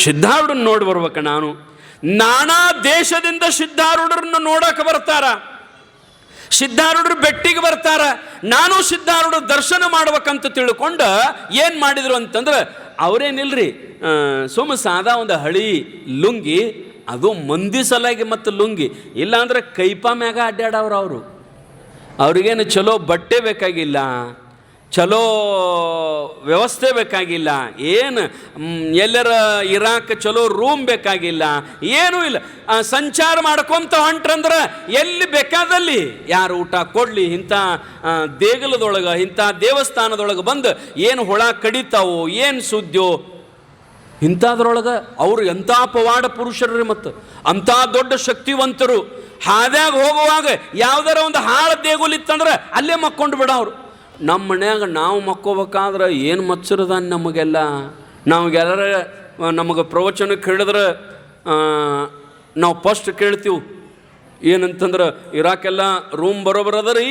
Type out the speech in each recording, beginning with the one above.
ಸಿದ್ಧಾರೂಢನ ನೋಡಿ ಬರ್ಬೇಕು. ನಾನಾ ದೇಶದಿಂದ ಸಿದ್ಧಾರೂಢರನ್ನು ನೋಡಕ್ಕೆ ಬರ್ತಾರ, ಸಿದ್ಧಾರೂಢರು ಬೆಟ್ಟಿಗೆ ಬರ್ತಾರ. ನಾನು ಸಿದ್ಧಾರೂಢ ದರ್ಶನ ಮಾಡ್ಬೇಕಂತ ತಿಳ್ಕೊಂಡು ಏನು ಮಾಡಿದ್ರು ಅಂತಂದ್ರೆ, ಅವರೇನಿಲ್ರಿ ಸಾದಾ ಒಂದು ಹಳಿ ಲುಂಗಿ, ಅದು ಮಂದಿ ಸಲಾಗಿ ಮತ್ತು ಲುಂಗಿ, ಇಲ್ಲಾಂದ್ರೆ ಕೈಪ ಮ್ಯಾಗ ಅಡ್ಡಾಡವ್ರು. ಅವ್ರಿಗೇನು ಚಲೋ ಬಟ್ಟೆ ಬೇಕಾಗಿಲ್ಲ, ಚಲೋ ವ್ಯವಸ್ಥೆ ಬೇಕಾಗಿಲ್ಲ, ಏನು ಎಲ್ಲರ ಇರಾಕ ಚಲೋ ರೂಮ್ ಬೇಕಾಗಿಲ್ಲ, ಏನೂ ಇಲ್ಲ. ಸಂಚಾರ ಮಾಡ್ಕೊತ ಹೊಂಟ್ರಂದ್ರೆ ಎಲ್ಲಿ ಬೇಕಾದಲ್ಲಿ ಯಾರು ಊಟ ಕೊಡಲಿ, ಇಂಥ ದೇಗುಲದೊಳಗೆ ಇಂಥ ದೇವಸ್ಥಾನದೊಳಗೆ ಬಂದು ಏನು ಹುಳ ಕಡಿತಾವೋ, ಏನು ಸುದ್ದಿಯೋ, ಇಂಥದ್ರೊಳಗೆ ಅವರು ಎಂಥ ಪವಾಡ ಪುರುಷರ್ರಿ, ಮತ್ತು ಅಂಥ ದೊಡ್ಡ ಶಕ್ತಿವಂತರು. ಹಾದ್ಯಾಗ ಹೋಗುವಾಗ ಯಾವ್ದಾರ ಒಂದು ಹಾಳು ದೇಗುಲಿತ್ತಂದ್ರೆ ಅಲ್ಲೇ ಮಕ್ಕೊಂಡು ಬಿಡೋರು. ನಮ್ಮ ಮನ್ಯಾಗ ನಾವು ಮಕ್ಕೋಬೇಕಾದ್ರೆ ಏನು ಮಚ್ಚರದ ನಮಗೆಲ್ಲ. ನಮಗೆಲ್ಲರ ನಮಗೆ ಪ್ರವಚನ ಕೇಳಿದ್ರೆ ನಾವು ಫಸ್ಟ್ ಕೇಳ್ತೀವಿ ಏನಂತಂದ್ರೆ, ಇರಾಕೆಲ್ಲ ರೂಮ್ ಬರೋಬರ್ ಅದ ರೀ,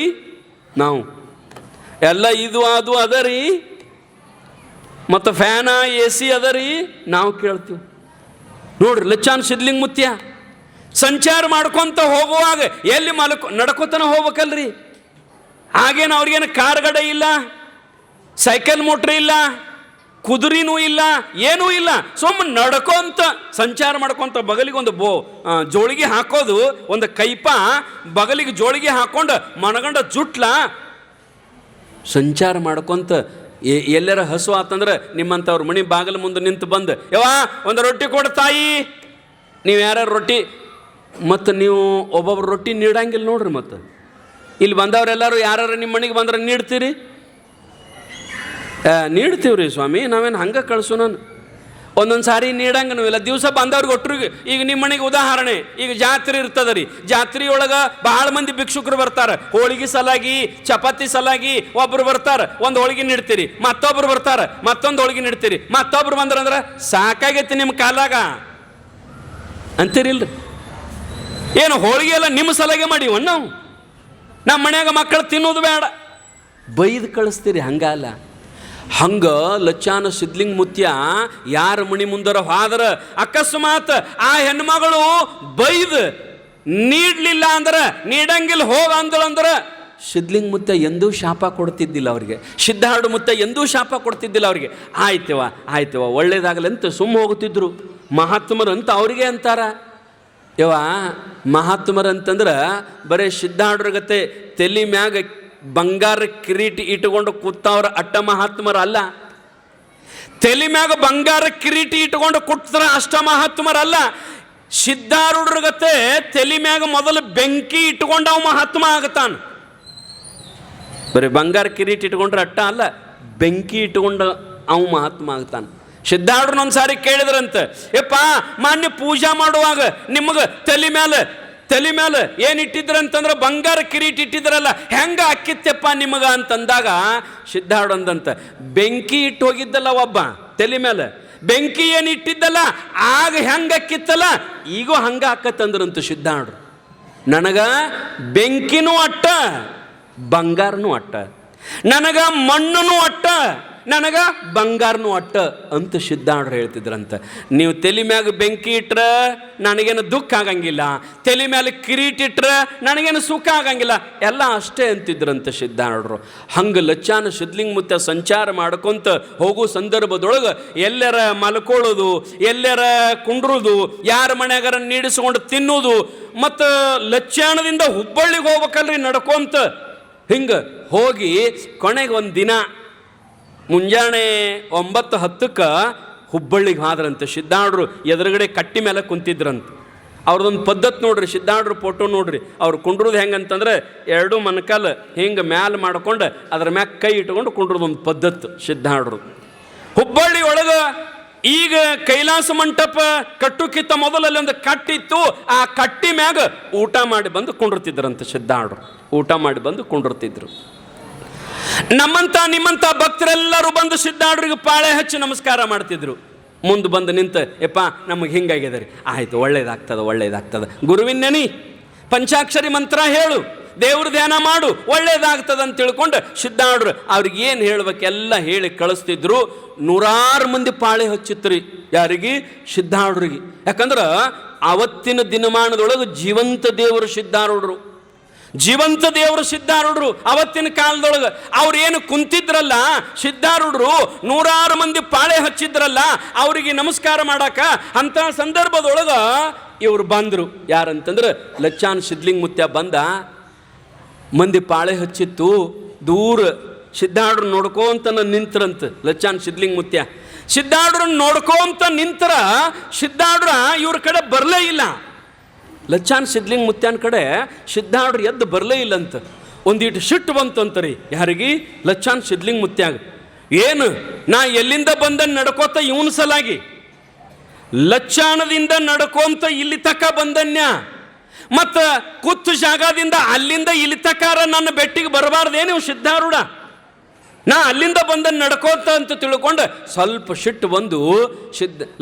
ನಾವು ಎಲ್ಲ ಇದು ಅದು ಅದ ರೀ, ಮತ್ತು ಫ್ಯಾನ AC ಅದ ರೀ, ನಾವು ಕೇಳ್ತೀವಿ. ನೋಡ್ರಿ ಲಚ್ಚಾನ್ ಸಿದ್ಲಿಂಗ ಮುತ್ಯ ಸಂಚಾರ ಮಾಡ್ಕೊತ ಹೋಗುವಾಗ ಎಲ್ಲಿ ನಡ್ಕೊತನ ಹೋಗ್ಬೇಕಲ್ರಿ. ಹಾಗೇನು ಅವ್ರಿಗೇನು ಕಾರ್ಗಡೆ ಇಲ್ಲ, ಸೈಕಲ್ ಮೋಟ್ರ್ ಇಲ್ಲ, ಕುದುರಿನೂ ಇಲ್ಲ, ಏನೂ ಇಲ್ಲ. ಸುಮ್ಮನೆ ನಡ್ಕೊಂತ ಸಂಚಾರ ಮಾಡ್ಕೊತ ಬಗಲಿಗೆ ಒಂದು ಜೋಳಿಗೆ ಹಾಕೋದು, ಒಂದು ಕೈಪ ಬಗಲಿಗೆ ಜೋಳಿಗೆ ಹಾಕೊಂಡು ಮನಗಂಡ ಜುಟ್ಲ ಸಂಚಾರ ಮಾಡ್ಕೊತ ಎಲ್ಲರ ಹಸು ಆತಂದ್ರೆ ನಿಮ್ಮಂಥವ್ರ ಮನೆ ಬಾಗಿಲ ಮುಂದೆ ನಿಂತು ಬಂದು, ಯವ್ವ ಒಂದು ರೊಟ್ಟಿ ಕೊಡು ತಾಯಿ. ನೀವು ಯಾರ್ಯಾರು ರೊಟ್ಟಿ, ಮತ್ತು ನೀವು ಒಬ್ಬೊಬ್ರು ರೊಟ್ಟಿ ನೀಡಂಗಿಲ್ಲ ನೋಡ್ರಿ. ಮತ್ತು ಇಲ್ಲಿ ಬಂದವರೆಲ್ಲರೂ ಯಾರು ನಿಮ್ಮ ಮನೆಗೆ ಬಂದ್ರೆ ನೀಡ್ತೀರಿ? ನೀಡ್ತೀವಿ ರೀ ಸ್ವಾಮಿ, ನಾವೇನು ಹಂಗೆ ಕಳಿಸು. ನಾನು ಒಂದೊಂದು ಸಾರಿ ನೀಡಂಗನೂ ಇಲ್ಲ. ದಿವಸ ಬಂದವ್ರಿಗೆ ಒಟ್ಟರಿಗೆ, ಈಗ ನಿಮ್ಮ ಮನೆಗೆ ಉದಾಹರಣೆ, ಈಗ ಜಾತ್ರೆ ಇರ್ತದ ರೀ, ಜಾತ್ರೆಯೊಳಗೆ ಭಾಳ ಮಂದಿ ಭಿಕ್ಷುಕರು ಬರ್ತಾರೆ. ಹೋಳಿಗೆ ಸಲಾಗಿ, ಚಪಾತಿ ಸಲಾಗಿ ಒಬ್ರು ಬರ್ತಾರೆ, ಒಂದು ಹೋಳಿಗೆ ನೀಡ್ತೀರಿ. ಮತ್ತೊಬ್ರು ಬರ್ತಾರೆ, ಮತ್ತೊಂದು ಹೋಳಿಗೆ ನೀಡ್ತೀರಿ. ಮತ್ತೊಬ್ರು ಬಂದ್ರಂದ್ರೆ ಸಾಕಾಗೈತಿ ನಿಮ್ಮ ಕಾಲಾಗ ಅಂತೀರಿಲ್ರಿ. ಏನು ಹೋಳಿಗೆ ಎಲ್ಲ ನಿಮ್ಮ ಸಲಾಗೆ ಮಾಡಿವ ನಾವು? ನಮ್ಮ ಮನ್ಯಾಗ ಮಕ್ಕಳು ತಿನ್ನೋದು ಬೇಡ, ಬೈದು ಕಳಿಸ್ತೀರಿ. ಹಂಗಲ್ಲ. ಹಂಗೆ ಲಚ್ಚಾನ ಸಿದ್ಲಿಂಗ ಮುತ್ಯ ಯಾರ ಮಣಿ ಮುಂದರ ಹೋದ್ರ ಅಕಸ್ಮಾತ್ ಆ ಹೆಣ್ಮಗಳು ಬೈದು ನೀಡಲಿಲ್ಲ ಅಂದ್ರೆ, ನೀಡಂಗಿಲ್ಲ ಹೋಗ ಅಂದಳಂದ್ರೆ, ಸಿದ್ಲಿಂಗ ಮುತ್ಯ ಎಂದೂ ಶಾಪ ಕೊಡ್ತಿದ್ದಿಲ್ಲ ಅವ್ರಿಗೆ. ಸಿದ್ಧಾರೂಢ ಮುತ್ಯ ಎಂದೂ ಶಾಪ ಕೊಡ್ತಿದ್ದಿಲ್ಲ ಅವ್ರಿಗೆ. ಆಯ್ತವ ಒಳ್ಳೇದಾಗಲಂತ ಸುಮ್ಮ ಹೋಗುತ್ತಿದ್ರು. ಮಹಾತ್ಮರಂತ ಅವ್ರಿಗೆ ಅಂತಾರ. ಮಹಾತ್ಮರಂತಂದ್ರೆ ಬರೀ ಸಿದ್ಧಾರೂಢರ ಗತೆ ತಲೆ ಮ್ಯಾಗ ಬಂಗಾರ ಕಿರೀಟಿ ಇಟ್ಟುಕೊಂಡು ಕೂತವ್ರ ಅಟ್ಟ ಮಹಾತ್ಮರ ಅಲ್ಲ. ತಲೆ ಮ್ಯಾಗ ಬಂಗಾರ ಕಿರೀಟಿ ಇಟ್ಟುಕೊಂಡು ಕೂತರ ಅಷ್ಟ ಮಹಾತ್ಮರಲ್ಲ. ಸಿದ್ಧಾರೂಢರ ಗತೆ ತಲೆ ಮ್ಯಾಗ ಮೊದಲು ಬೆಂಕಿ ಇಟ್ಟುಕೊಂಡು ಅವ ಮಹಾತ್ಮ ಆಗತಾನ. ಬರೀ ಬಂಗಾರ ಕಿರೀಟಿ ಇಟ್ಕೊಂಡ್ರೆ ಅಟ್ಟ ಅಲ್ಲ, ಬೆಂಕಿ ಇಟ್ಟುಕೊಂಡು ಅವ ಮಹಾತ್ಮ ಆಗ್ತಾನೆ. ಸಿದ್ಧಾರೂಢನ ಒಂದ್ಸಾರಿ ಕೇಳಿದ್ರಂತೆ, ಯಪ್ಪ ಮಾನ್ಯ ಪೂಜಾ ಮಾಡುವಾಗ ನಿಮಗೆ ತಲೆ ಮೇಲೆ ಏನು ಇಟ್ಟಿದ್ರಂತಂದ್ರೆ ಬಂಗಾರ ಕಿರೀಟಿ ಇಟ್ಟಿದ್ರಲ್ಲ, ಹೆಂಗ ಅಕ್ಕಿತ್ತಪ್ಪ ನಿಮಗ ಅಂತಂದಾಗ ಸಿದ್ಧಾರೂಢ ಅಂದಂತ, ಬೆಂಕಿ ಇಟ್ಟು ಹೋಗಿದ್ದಲ್ಲ ಒಬ್ಬ ತಲೆ ಮೇಲೆ, ಬೆಂಕಿ ಏನು ಇಟ್ಟಿದ್ದಲ್ಲ ಆಗ ಹೆಂಗ ಅಕ್ಕಿತ್ತಲ್ಲ ಈಗೂ ಹಂಗ ಅಕ್ಕತ್ತಂದ್ರಂತ ಸಿದ್ಧಾರೂಢರು. ನನಗ ಬೆಂಕಿನೂ ಅಟ್ಟ, ಬಂಗಾರನೂ ಅಟ್ಟ, ನನಗ ಮಣ್ಣು ಅಟ್ಟ, ನನಗ ಬಂಗಾರನೂ ಅಟ್ಟ ಅಂತ ಸಿದ್ಧಾರೂಢರು ಹೇಳ್ತಿದ್ರಂತ. ನೀವು ತಲೆ ಮ್ಯಾಗ ಬೆಂಕಿ ಇಟ್ರೆ ನನಗೇನು ದುಃಖ ಆಗಂಗಿಲ್ಲ, ತಲೆ ಮೇಲೆ ಕಿರೀಟ ಇಟ್ರೆ ನನಗೇನು ಸುಖ ಆಗಂಗಿಲ್ಲ, ಎಲ್ಲ ಅಷ್ಟೇ ಅಂತಿದ್ರಂತ ಸಿದ್ಧಾರೂಢರು. ಹಂಗೆ ಲಚ್ಚಾನ ಸಿದ್ಲಿಂಗ ಮುತ್ಯ ಸಂಚಾರ ಮಾಡ್ಕೊಂತ ಹೋಗೋ ಸಂದರ್ಭದೊಳಗೆ ಎಲ್ಲರ ಮಲ್ಕೊಳ್ಳೋದು, ಎಲ್ಲರ ಕುಂಡ್ರೋದು, ಯಾರ ಮನೆಯಾಗಾರ ನೀಡಿಸ್ಕೊಂಡು ತಿನ್ನೋದು, ಮತ್ತು ಲಚ್ಚಾಣದಿಂದ ಹುಬ್ಬಳ್ಳಿಗೆ ಹೋಗ್ಬೇಕಲ್ರಿ ನಡ್ಕೊಂತ. ಹಿಂಗೆ ಹೋಗಿ ಕೊನೆಗೆ ಒಂದು ದಿನ ಮುಂಜಾನೆ 9:10 ಹುಬ್ಬಳ್ಳಿಗೆ ಹೋದ್ರಂತೆ. ಸಿದ್ಧಾರೂಢರು ಎದುರುಗಡೆ ಕಟ್ಟಿ ಮೇಲೆ ಕುಂತಿದ್ರಂತ. ಅವ್ರದ್ದೊಂದು ಪದ್ಧತಿ ನೋಡ್ರಿ, ಸಿದ್ಧಾರೂಢರು ಫೋಟೋ ನೋಡ್ರಿ. ಅವ್ರು ಕುಂಡ್ರದು ಹೆಂಗಂತಂದ್ರೆ ಎರಡು ಮನಕಾಲು ಹಿಂಗೆ ಮ್ಯಾಲೆ ಮಾಡ್ಕೊಂಡು ಅದ್ರ ಮ್ಯಾಗ ಕೈ ಇಟ್ಕೊಂಡು ಕುಂಡ್ರದೊಂದು ಪದ್ಧತಿ ಸಿದ್ಧಾರೂಢರು. ಹುಬ್ಬಳ್ಳಿ ಒಳಗೆ ಈಗ ಕೈಲಾಸ ಮಂಟಪ ಕಟ್ಟುಕ್ಕಿಂತ ಮೊದಲಲ್ಲಿ ಒಂದು ಕಟ್ಟಿತ್ತು. ಆ ಕಟ್ಟಿ ಮ್ಯಾಗ ಊಟ ಮಾಡಿ ಬಂದು ಕುಂಡಿರ್ತಿದ್ರಂತೆ ಸಿದ್ಧಾರೂಢರು. ಊಟ ಮಾಡಿ ಬಂದು ಕುಂಡಿರ್ತಿದ್ರು. ನಮ್ಮಂತ ನಿಮ್ಮಂತ ಭಕ್ತರೆಲ್ಲರೂ ಬಂದು ಸಿದ್ಧಾರೂಢರಿಗೆ ಪಾಳೆ ಹಚ್ಚಿ ನಮಸ್ಕಾರ ಮಾಡ್ತಿದ್ರು. ಮುಂದೆ ಬಂದು ನಿಂತ, ಯಪ್ಪ ನಮಗೆ ಹಿಂಗಾಗ್ಯದ ರೀ, ಆಯಿತು ಒಳ್ಳೇದಾಗ್ತದೆ ಗುರುವಿನ ನೆನಿ, ಪಂಚಾಕ್ಷರಿ ಮಂತ್ರ ಹೇಳು, ದೇವ್ರ ಧ್ಯಾನ ಮಾಡು ಒಳ್ಳೇದಾಗ್ತದೆ ಅಂತ ತಿಳ್ಕೊಂಡು ಸಿದ್ಧಾರೂಢರು ಅವ್ರಿಗೆ ಏನು ಹೇಳ್ಬೇಕೆಲ್ಲ ಹೇಳಿ ಕಳಿಸ್ತಿದ್ರು. 100 ಮಂದಿ ಪಾಳೆ ಹಚ್ಚಿತ್ರಿ. ಯಾರಿಗೆ? ಸಿದ್ಧಾರೂಢರಿಗೆ. ಯಾಕಂದ್ರೆ ಅವತ್ತಿನ ದಿನಮಾನದೊಳಗೆ ಜೀವಂತ ದೇವರು ಸಿದ್ಧಾರೂಢರು, ಜೀವಂತ ದೇವರು ಸಿದ್ಧಾರೂಢರು. ಅವತ್ತಿನ ಕಾಲದೊಳಗೆ ಅವ್ರು ಏನು ಕುಂತಿದ್ರಲ್ಲ ಸಿದ್ಧಾರೂಢರು, 100 ಮಂದಿ ಪಾಳೆ ಹಚ್ಚಿದ್ರಲ್ಲ ಅವರಿಗೆ ನಮಸ್ಕಾರ ಮಾಡಾಕ. ಅಂತ ಸಂದರ್ಭದೊಳಗೆ ಇವರು ಬಂದರು. ಯಾರಂತಂದ್ರೆ ಲಚ್ಚಾನ್ ಸಿದ್ಲಿಂಗ ಮುತ್ಯ ಬಂದ. ಮಂದಿ ಪಾಳೆ ಹಚ್ಚಿತ್ತು. ದೂರ ಸಿದ್ಧಾರೂಢರು ನೋಡ್ಕೋಂತ ನಿಂತ್ರಂತ ಲಚ್ಚಾನ್ ಸಿದ್ಲಿಂಗ ಮುತ್ಯ. ಸಿದ್ಧಾರೂಢರನ್ನ ನೋಡ್ಕೋಂತ ನಿಂತರ ಸಿದ್ಧಾರೂಢರ ಇವ್ರ ಕಡೆ ಬರಲೇ ಇಲ್ಲ. ಲಚ್ಚಾನ್ ಸಿದ್ಲಿಂಗ ಮುತ್ಯಾನ ಕಡೆ ಸಿದ್ಧಾರೂಢರು ಎದ್ದು ಬರಲೇ ಇಲ್ಲಂತ. ಒಂದಿಟ್ಟು ಸಿಟ್ಟು ಬಂತಂತರಿ. ಯಾರಿಗೆ? ಲಚ್ಚಾನ್ ಸಿದ್ಲಿಂಗ ಮುತ್ಯಾಗ. ಏನು ನಾ ಎಲ್ಲಿಂದ ಬಂದ ನಡ್ಕೋತ ಇವನ ಸಲಾಗಿ ಲಚ್ಚಾಣದಿಂದ ನಡ್ಕೋಂತ ಇಲ್ಲಿ ತಕ ಬಂದನ್ಯ, ಮತ್ತು ಕುತ್ತು ಜಾಗದಿಂದ ಅಲ್ಲಿಂದ ಇಲ್ಲಿ ತಕಾರ ನನ್ನ ಬೆಟ್ಟಿಗೆ ಬರಬಾರ್ದೇನು ಸಿದ್ಧಾರೂಢ? ನಾ ಅಲ್ಲಿಂದ ಬಂದ ನಡ್ಕೋತ ಅಂತ ತಿಳ್ಕೊಂಡು ಸ್ವಲ್ಪ ಸಿಟ್ಟು ಬಂದು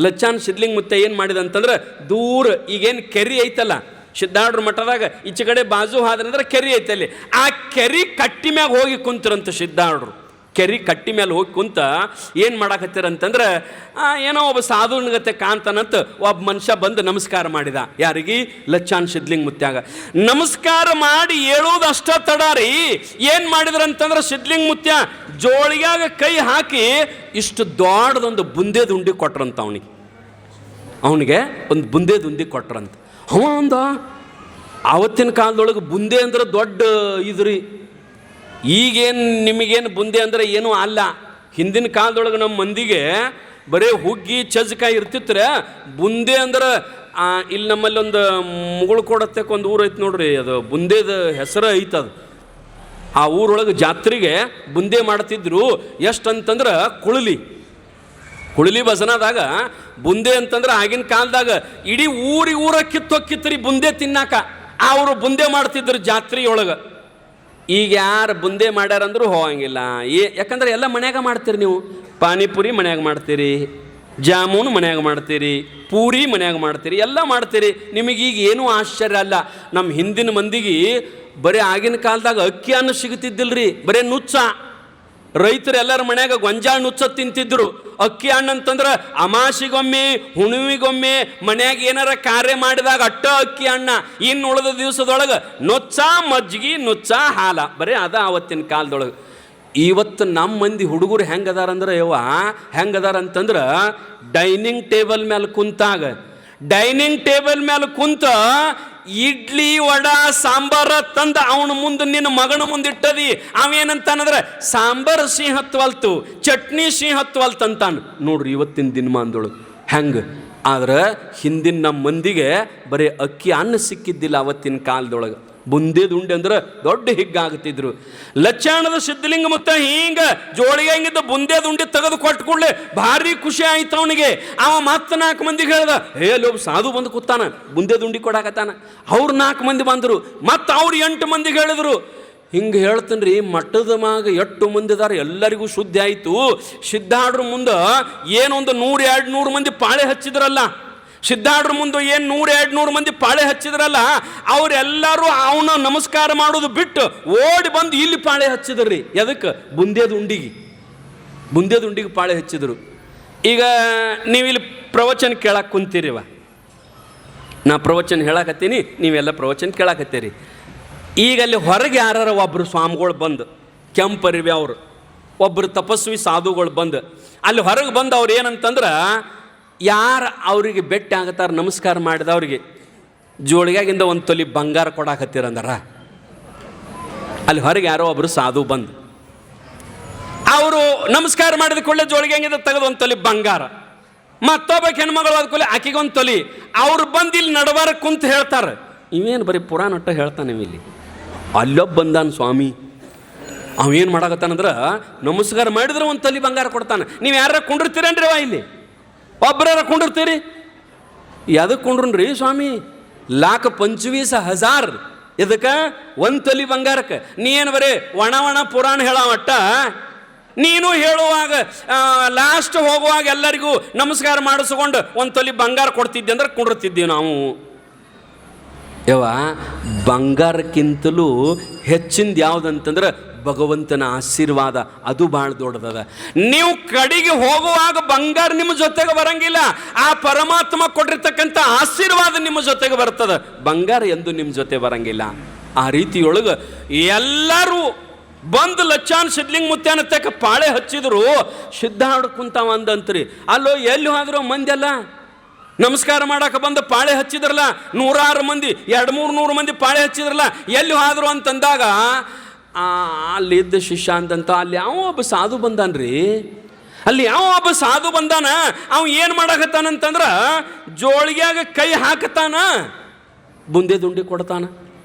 ಲಚ್ಚಾನ್ ಸಿದ್ಲಿಂಗ ಮುತ್ಯ ಏನು ಮಾಡಿದ ಅಂತಂದ್ರೆ ದೂರ ಈಗೇನು ಕೆರಿ ಐತಲ್ಲ ಸಿದ್ಧಾರೂಢರ ಮಠದಾಗ ಈಚೆ ಕಡೆ ಬಾಜು ಹಾದ್ರಂದ್ರೆ ಕೆರಿ ಐತಲ್ಲಿ, ಆ ಕೆರಿ ಕಟ್ಟಿ ಮ್ಯಾಗ ಹೋಗಿ ಕುಂತರಂತ ಸಿದ್ಧಾರೂಢರು. ಕೆರಿ ಕಟ್ಟಿ ಮೇಲೆ ಹೋಗಿ ಕುಂತ ಏನು ಮಾಡಾಕತ್ತೀರಂತಂದ್ರೆ ಏನೋ ಒಬ್ಬ ಸಾಧುನಗತ್ತೆ ಕಾಂತನಂತ ಒಬ್ಬ ಮನುಷ್ಯ ಬಂದು ನಮಸ್ಕಾರ ಮಾಡಿದ. ಯಾರಿಗೆ? ಲಚ್ಚಾನ್ ಸಿದ್ಲಿಂಗ ಮುತ್ಯಾಗ. ನಮಸ್ಕಾರ ಮಾಡಿ ಹೇಳೋದು ಅಷ್ಟ ತಡಾರಿ ಏನು ಮಾಡಿದ್ರಂತಂದ್ರೆ ಸಿದ್ಲಿಂಗ ಮುತ್ಯ ಜೋಳಿಗಾಗ ಕೈ ಹಾಕಿ ಇಷ್ಟು ದೊಡ್ಡದೊಂದು ಬುಂದೇದ ಉಂಡಿ ಕೊಟ್ರಂತ. ಅವನಿಗೆ ಒಂದು ಬುಂದೇದ ಉಂಡಿ ಕೊಟ್ರಂತ. ಅಂದ ಆವತ್ತಿನ ಕಾಲದೊಳಗೆ ಬುಂದೆ ಅಂದ್ರೆ ದೊಡ್ಡ ಇದ್ರಿ. ಈಗೇನು ನಿಮಗೇನು ಬುಂದೆ ಅಂದರೆ ಏನೂ ಅಲ್ಲ. ಹಿಂದಿನ ಕಾಲದೊಳಗೆ ನಮ್ಮ ಮಂದಿಗೆ ಬರೀ ಹುಗ್ಗಿ ಚಜ್ಕಾಯಿ ಇರ್ತಿತ್ರೆ. ಬುಂದೆ ಅಂದ್ರೆ ಇಲ್ಲಿ ನಮ್ಮಲ್ಲಿ ಒಂದು ಮುಗುಳು ಕೊಡತ್ತಕ್ಕೆ ಒಂದು ಊರು ಐತೆ ನೋಡ್ರಿ, ಅದು ಬುಂದೇದ ಹೆಸರು ಐತದು. ಆ ಊರೊಳಗೆ ಜಾತ್ರೆಗೆ ಬುಂದೆ ಮಾಡ್ತಿದ್ರು. ಎಷ್ಟು ಅಂತಂದ್ರೆ ಕುಳಲಿ ಬಸನದಾಗ ಬುಂದೆ ಅಂತಂದ್ರೆ ಆಗಿನ ಕಾಲದಾಗ ಇಡೀ ಊರ ಕಿತ್ತೊಕ್ಕಿತ್ರಿ ಬುಂದೆ ತಿನ್ನಾಕ. ಅವರು ಬುಂದೆ ಮಾಡ್ತಿದ್ರು ಜಾತ್ರೆಯೊಳಗೆ. ಈಗ ಯಾರು ಬುಂದೆ ಮಾಡ್ಯಾರಂದ್ರೂ ಹೋಗಂಗಿಲ್ಲ. ಯಾಕಂದ್ರೆ ಎಲ್ಲ ಮನ್ಯಾಗ ಮಾಡ್ತೀರಿ ನೀವು. ಪಾನಿಪುರಿ ಮನ್ಯಾಗ ಮಾಡ್ತೀರಿ, ಜಾಮೂನು ಮನ್ಯಾಗ ಮಾಡ್ತೀರಿ, ಪೂರಿ ಮನ್ಯಾಗ ಮಾಡ್ತೀರಿ, ಎಲ್ಲ ಮಾಡ್ತೀರಿ. ನಿಮಗೀಗ ಏನೂ ಆಶ್ಚರ್ಯ ಅಲ್ಲ. ನಮ್ಮ ಹಿಂದಿನ ಮಂದಿಗೆ ಬರೀ ಆಗಿನ ಕಾಲದಾಗ ಅಕ್ಕಿ ಅನ್ನ ಸಿಗುತ್ತಿದ್ದಿಲ್ರಿ, ಬರೀ ನುಚ್ಚ. ರೈತರು ಎಲ್ಲರ ಮನ್ಯಾಗ ಗೊಂಜಾಳ ನುಚ್ಚ ತಿಂತಿದ್ರು. ಅಕ್ಕಿ ಹಣ್ಣು ಅಂತಂದ್ರೆ ಅಮಾಸಿಗೊಮ್ಮೆ ಹುಣ್ಣಿಮೆಗೊಮ್ಮೆ ಮನ್ಯಾಗ ಏನಾರ ಕಾರ್ಯ ಮಾಡಿದಾಗ ಅಟ್ಟ ಅಕ್ಕಿ ಹಣ್ಣ. ಇನ್ನು ಉಳಿದ ದಿವಸದೊಳಗೆ ನುಚ್ಚ ಮಜ್ಜಿಗೆ, ನುಚ್ಚ ಹಾಲ, ಬರೀ ಅದ ಆವತ್ತಿನ ಕಾಲದೊಳಗೆ. ಇವತ್ತು ನಮ್ಮ ಮಂದಿ ಹುಡುಗರು ಹೆಂಗದಾರಂದ್ರೆ ಹೆಂಗದಾರ ಅಂತಂದ್ರೆ ಡೈನಿಂಗ್ ಟೇಬಲ್ ಮೇಲೆ ಕುಂತ ಇಡ್ಲಿ ವಡ ಸಾಂಬಾರ ತಂದ ಅವನ ಮುಂದೆ ನಿನ್ನ ಮಗನ ಮುಂದಿಟ್ಟದಿ. ಅವೇನಂತಾನಂದ್ರೆ ಸಾಂಬಾರು ಸಿಹಿ ಹತ್ವಲ್ತು, ಚಟ್ನಿ ಸಿಹಿ ಹತ್ವಲ್ತು ಅಂತಾನು. ನೋಡ್ರಿ ಇವತ್ತಿನ ದಿನಮಾನದೊಳಗೆ ಹೆಂಗೆ. ಆದ್ರೆ ಹಿಂದಿನ ನಮ್ಮ ಮಂದಿಗೆ ಬರೀ ಅಕ್ಕಿ ಅನ್ನ ಸಿಕ್ಕಿದ್ದಿಲ್ಲ ಅವತ್ತಿನ ಕಾಲದೊಳಗೆ. ಬುಂದೇದ ಉಂಡೆ ಅಂದ್ರೆ ದೊಡ್ಡ ಹಿಗ್ಗಾಗ್ತಿದ್ರು. ಲಚ್ಚಾಣದ ಸಿದ್ಧಲಿಂಗ ಮುತ್ತ ಹಿಂಗ ಜೋಳಿಗೆ ಹೆಂಗಿದ್ದ ಬುಂದೇದ ಉಂಡೆ ತೆಗೆದು ಕೊಟ್ಟು ಕೂಡಲೇ ಭಾರಿ ಖುಷಿ ಆಯ್ತು ಅವನಿಗೆ. ಅವ ಮತ್ತೆ 4 ಮಂದಿಗೆ ಹೇಳ್ದ, ಒಬ್ಬ ಸಾಧು ಬಂದು ಕೂತಾನ ಬುಂದೇದ ಉಂಡಿ ಕೊಡಾಕತ್ತಾನ. ಅವ್ರು 4 ಮಂದಿ ಬಂದರು. ಮತ್ತು ಅವ್ರು 8 ಮಂದಿಗೆ ಹೇಳಿದ್ರು. ಹಿಂಗೆ ಹೇಳ್ತನ್ರಿ, ಮಠದ ಮ್ಯಾಗ 8 ಮಂದಿ ಇದಾರೆ, ಎಲ್ಲರಿಗೂ ಶುದ್ಧಿ ಆಯಿತು. ಸಿದ್ಧಾರೂಢರ ಮುಂದೆ ಏನೊಂದು 100-200 ಮಂದಿ ಪಾಳೆ ಹಚ್ಚಿದ್ರಲ್ಲ, ಸಿದ್ಧಾರೂಢರ ಮುಂದೆ ಏನು 100-200 ಮಂದಿ ಪಾಳೆ ಹಚ್ಚಿದ್ರಲ್ಲ, ಅವರೆಲ್ಲರೂ ಅವನ ನಮಸ್ಕಾರ ಮಾಡೋದು ಬಿಟ್ಟು ಓಡಿ ಬಂದು ಇಲ್ಲಿ ಪಾಳೆ ಹಚ್ಚಿದ್ರಿ. ಎದಕ್ಕೆ? ಬುಂದೇದ ಉಂಡಿಗೆ ಪಾಳೆ ಹಚ್ಚಿದ್ರು. ಈಗ ನೀವಿಲ್ಲಿ ಪ್ರವಚನ ಕೇಳಕ್ಕೆ ಕುಂತೀರಿವ, ನಾ ಪ್ರವಚನ ಹೇಳಕತ್ತೀನಿ, ನೀವೆಲ್ಲ ಪ್ರವಚನ ಕೇಳಕತ್ತೀರಿ. ಈಗ ಅಲ್ಲಿ ಹೊರಗೆ ಯಾರು ಒಬ್ಬರು ಸ್ವಾಮಿಗಳು ಬಂದು, ಕೆಂಪರಿವೆ ಅವರು ಒಬ್ಬರು ತಪಸ್ವಿ ಸಾಧುಗಳು ಬಂದು ಅಲ್ಲಿ ಹೊರಗೆ ಬಂದು ಅವ್ರು ಏನಂತಂದ್ರೆ, ಯಾರು ಅವರಿಗೆ ಭೇಟಿ ಆಗತ್ತಾರ ನಮಸ್ಕಾರ ಮಾಡಿದವ್ರಿಗೆ ಜೋಳಿಗಾಗಿಂದ 1 ತೊಲಿ ಬಂಗಾರ ಕೊಡಾಕತ್ತೀರಂದಾರ. ಅಲ್ಲಿ ಹೊರಗೆ ಯಾರೋ ಒಬ್ಬರು ಸಾಧು ಬಂದು ಅವರು ನಮಸ್ಕಾರ ಮಾಡಿದ ಕೂಡಲೇ ಜೋಳಿಗಾಗಿಂದ ತೆಗೆದು 1 ತೊಲಿ ಬಂಗಾರ, ಮತ್ತೊಬ್ಬ ಹೆಣ್ಮಗಳು ಆದ ಕೂಡಲೇ ಆಕೆಗೆ 1 ತೊಲಿ. ಅವ್ರು ಬಂದು ಇಲ್ಲಿ ನಡಬಾರ ಕುಂತ ಹೇಳ್ತಾರೆ. ಇವೇನು ಬರೀ ಪುರಾಣ ಅಟ್ಟ ಹೇಳ್ತಾನೆ ಇಲ್ಲಿ. ಅಲ್ಲೊಬ್ಬ ಬಂದಾನ ಸ್ವಾಮಿ, ಅವೇನು ಮಾಡಾಕತ್ತಾನಂದ್ರೆ ನಮಸ್ಕಾರ ಮಾಡಿದ್ರೆ 1 ತೊಲಿ ಬಂಗಾರ ಕೊಡ್ತಾನೆ. ನೀವು ಯಾರ ಕುಂಡಿರ್ತೀರೇನ್ರಿ ಇಲ್ಲಿ? ಒಬ್ಬರ ಕುಂಡಿರ್ತೀರಿ? ಎದಕ್ಕೆ ಕುಂಡ್ರನ್ರಿ ಸ್ವಾಮಿ? 1,25,000 ಇದಕ್ಕೆ 1 ತೊಲಿ ಬಂಗಾರಕ್ಕೆ. ನೀ ಏನು ಬರೀ ಒಣ ಪುರಾಣ ಹೇಳವಟ್ಟ. ನೀನು ಹೇಳುವಾಗ ಲಾಸ್ಟ್ ಹೋಗುವಾಗ ಎಲ್ಲರಿಗೂ ನಮಸ್ಕಾರ ಮಾಡಿಸ್ಕೊಂಡು 1 ತೊಲಿ ಬಂಗಾರ ಕೊಡ್ತಿದ್ದೆ ಅಂದ್ರೆ ಕುಂಡಿರ್ತಿದ್ದೀವಿ ನಾವು. ಬಂಗಾರಕ್ಕಿಂತಲೂ ಹೆಚ್ಚಿಂದ ಯಾವುದಂತಂದ್ರೆ ಭಗವಂತನ ಆಶೀರ್ವಾದ. ಅದು ಭಾಳ ದೊಡ್ಡದದ. ನೀವು ಕಡೆಗೆ ಹೋಗುವಾಗ ಬಂಗಾರ ನಿಮ್ಮ ಜೊತೆಗೆ ಬರಂಗಿಲ್ಲ, ಆ ಪರಮಾತ್ಮ ಕೊಟ್ಟಿರ್ತಕ್ಕಂಥ ಆಶೀರ್ವಾದ ನಿಮ್ಮ ಜೊತೆಗೆ ಬರ್ತದ. ಬಂಗಾರ ಎಂದು ನಿಮ್ಮ ಜೊತೆ ಬರಂಗಿಲ್ಲ. ಆ ರೀತಿಯೊಳಗೆ ಎಲ್ಲರೂ ಬಂದು ಲಚ್ಚಾನ್ ಸಿದ್ಲಿಂಗ ಮುತ್ಯಾನ ತಕ್ಕ ಪಾಳೆ ಹಚ್ಚಿದ್ರು. ಸಿದ್ಧಾರ್ಥ ಕುಂತಾವ ಅಂದಂತ್ರಿ. ಅಲ್ಲೋ ಎಲ್ಲಿ ಹೋದ್ರು ಮಂದಿ ಅಲ್ಲ ನಮಸ್ಕಾರ ಮಾಡಕ್ಕೆ ಬಂದು ಪಾಳೆ ಹಚ್ಚಿದ್ರಲ್ಲ, 106 ಮಂದಿ, 200-300 ಮಂದಿ ಪಾಳೆ ಹಚ್ಚಿದ್ರಲ್ಲ, ಎಲ್ಲಿ ಹೋದ್ರು ಅಂತಂದಾಗ ಅಲ್ಲಿದ್ದ ಶಿಷ್ಯ ಅಂತಂತ ಅಲ್ಲಿ ಯಾವ ಒಬ್ಬ ಸಾಧು ಬಂದಾನ್ರಿ. ಅಲ್ಲಿ ಯಾವ ಒಬ್ಬ ಸಾಧು ಬಂದಾನ, ಅವ ಏನು ಮಾಡಕತ್ತಾನಂತಂದ್ರ ಜೋಳಿಗ್ಯಾಗ ಕೈ ಹಾಕತಾನ, ಬುಂದೆ ದುಂಡಿ ಕೊಡ್ತಾನ.